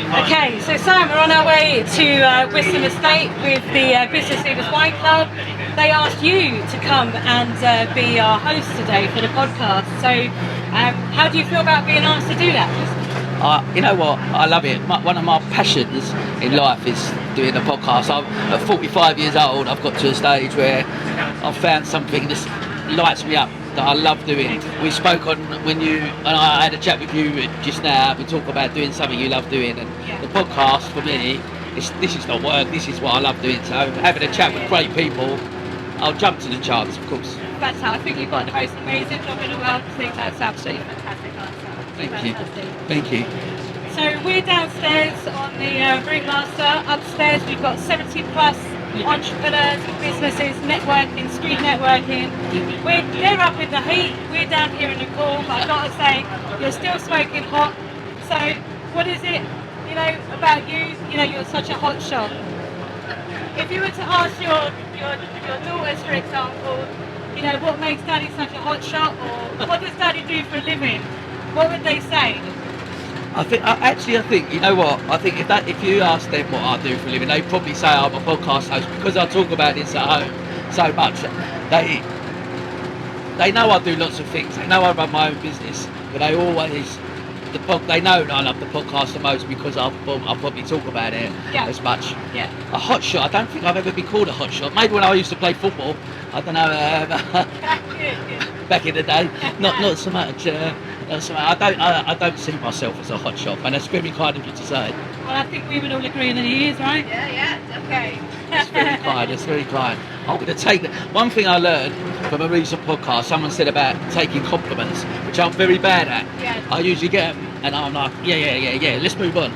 Okay, so Sam, we're on our way to Wiston Estate with the Business Leaders Wine Club. They asked you to come and be our host today for the podcast. So, how do you feel about being asked to do that? You know what? I love it. One of my passions in life is doing a podcast. I'm at 45 years old. I've got to a stage where I've found something that lights me up, that I love doing. We spoke on when you and I had a chat with you just now. We talk about doing something you love doing, and the podcast for me, this is not work. This is what I love doing. So having a chat with great people, I'll jump to the chance, of course. That's how I think you've got the most amazing job in the world. I think that's absolutely fantastic answer. Thank you. So we're downstairs on the Routemaster. Upstairs we've got 70 plus entrepreneurs, businesses, networking, street networking. They're up in the heat. We're down here in the cool. But I've got to say, you're still smoking hot. So what is it, about you? You're such a hot shot. If you were to ask your daughters, for example, what makes Daddy such a hot shot, or what does Daddy do for a living? What would they say? I think you know what? I think if you ask them what I do for a living, they'd probably say I'm a podcast host, because I talk about this at home so much. They know I do lots of things. They know I run my own business, but they know that I love the podcast the most because I'll probably talk about it as much. Yeah. A hot shot. I don't think I've ever been called a hot shot. Maybe when I used to play football. I don't know. Back in the day, not so much. I don't see myself as a hot shot, and that's very kind of you to say. Well, I think we would all agree that he is, right? Yeah, okay. That's very kind. I'm going to take that. One thing I learned from a recent podcast, someone said about taking compliments, which I'm very bad at. Yeah. I usually get them, and I'm like, yeah, let's move on.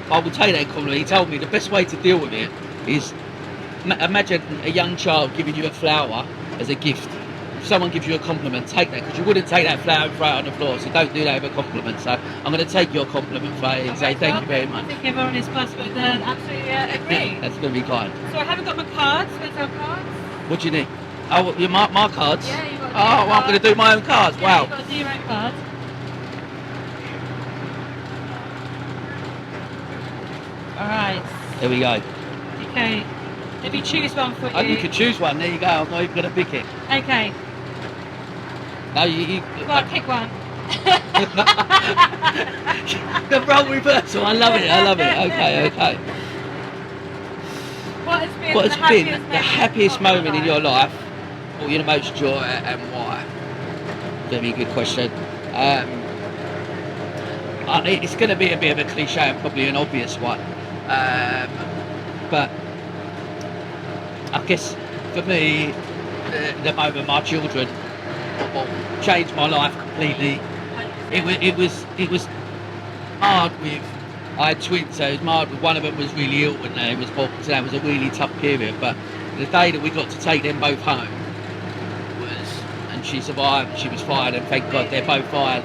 I will take that compliment. He told me the best way to deal with it is, imagine a young child giving you a flower as a gift. If someone gives you a compliment, take that, because you wouldn't take that flower and throw it on the floor, so don't do that with a compliment. So I'm going to take your compliment, Faye, and say thank you very much. I think everyone is plus would absolutely agree. That's going to be kind. So I haven't got my cards. Where's our cards? What do you need? Oh, you mark my cards? Yeah, you've got well, I'm going to do my own cards. Yeah, wow. You've got to do your own cards. Alright. There we go. Okay. Let me choose one for you. Oh, you can choose one. There you go. I'm not even going to pick it. Okay. No, you Go on, pick one. The role reversal. I love it. Okay. What has been the happiest moment in your life, or your most joy, and why? Very good question. It's going to be a bit of a cliche and probably an obvious one, but I guess for me, the moment my children changed my life completely. It was hard with. I had twins, so it was hard with. One of them was really ill when they was born, so that was a really tough period. But the day that we got to take them both home and she survived. She was fine, and thank God they're both fine.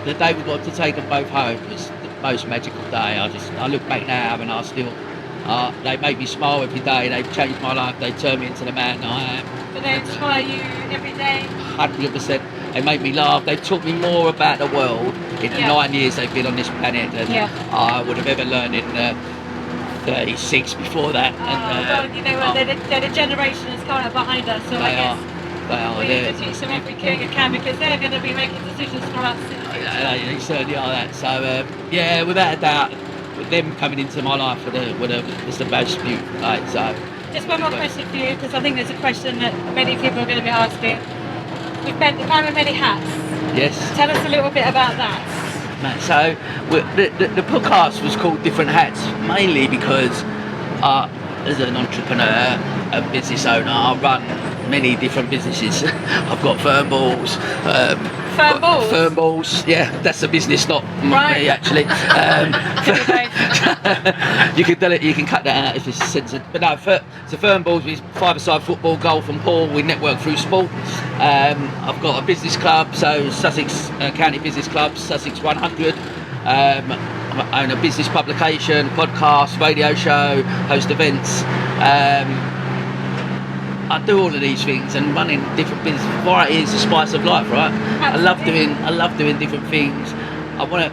The day we got to take them both home was the most magical day. I look back now and I still. They make me smile every day. They've changed my life. They turned me into the man that I am. Do they inspire you every day? 100%. They make me laugh. They've taught me more about the world in the 9 years they've been on this planet than I would have ever learned in 36 before that. They're the generation that's coming up behind us. So They are. We need to teach them everything you can, because they're going to be making decisions for us. They certainly are that. So without a doubt, with them coming into my life was the most beautiful night. So just one more question for you, because I think there's a question that many people are going to be asking. You've been the man with many hats. Yes. Tell us a little bit about that. So the podcast was called Different Hats, mainly because as an entrepreneur, a business owner, I run many different businesses. I've got Firmballs. Firmballs, yeah, that's a business, not me actually. You can cut that out if it's censored. But no, so Firmballs is five-a-side football, golf and pool. We network through sport. I've got a business club, so Sussex County Business Club, Sussex 100. I own a business publication, podcast, radio show, host events. I do all of these things, and running different business. Variety is the spice of life, right? Absolutely. I love doing different things. I want to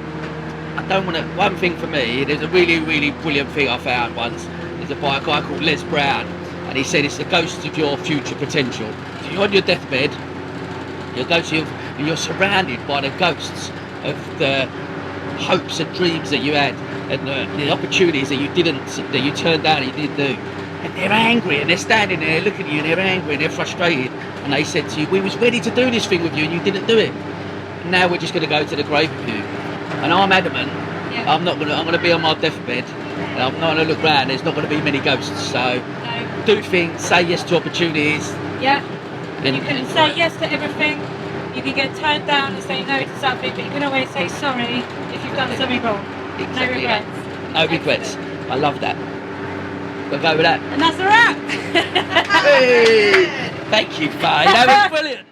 I don't want to. One thing for me, there's a really, really brilliant thing I found once. There's by a guy called Les Brown, and he said it's the ghost of your future potential. So you're on your deathbed, you're surrounded by the ghosts of the hopes and dreams that you had, and the opportunities that you turned down and you didn't do. And they're angry, and they're standing there looking at you, and they're angry, and they're frustrated. And they said to you, we was ready to do this thing with you, and you didn't do it. And now we're just going to go to the grave with you. And I'm adamant. Yeah. I'm going to be on my deathbed, and I'm not going to look round. There's not going to be many ghosts. So No. do things, say yes to opportunities. Yeah. And You can say yes to everything. You can get turned down and say no to something, but you can always say sorry if you've done something wrong. Exactly No regrets. that. No regrets. I love that. We'll go with that. And that's a wrap. Hey! Thank you, Faye. That was brilliant.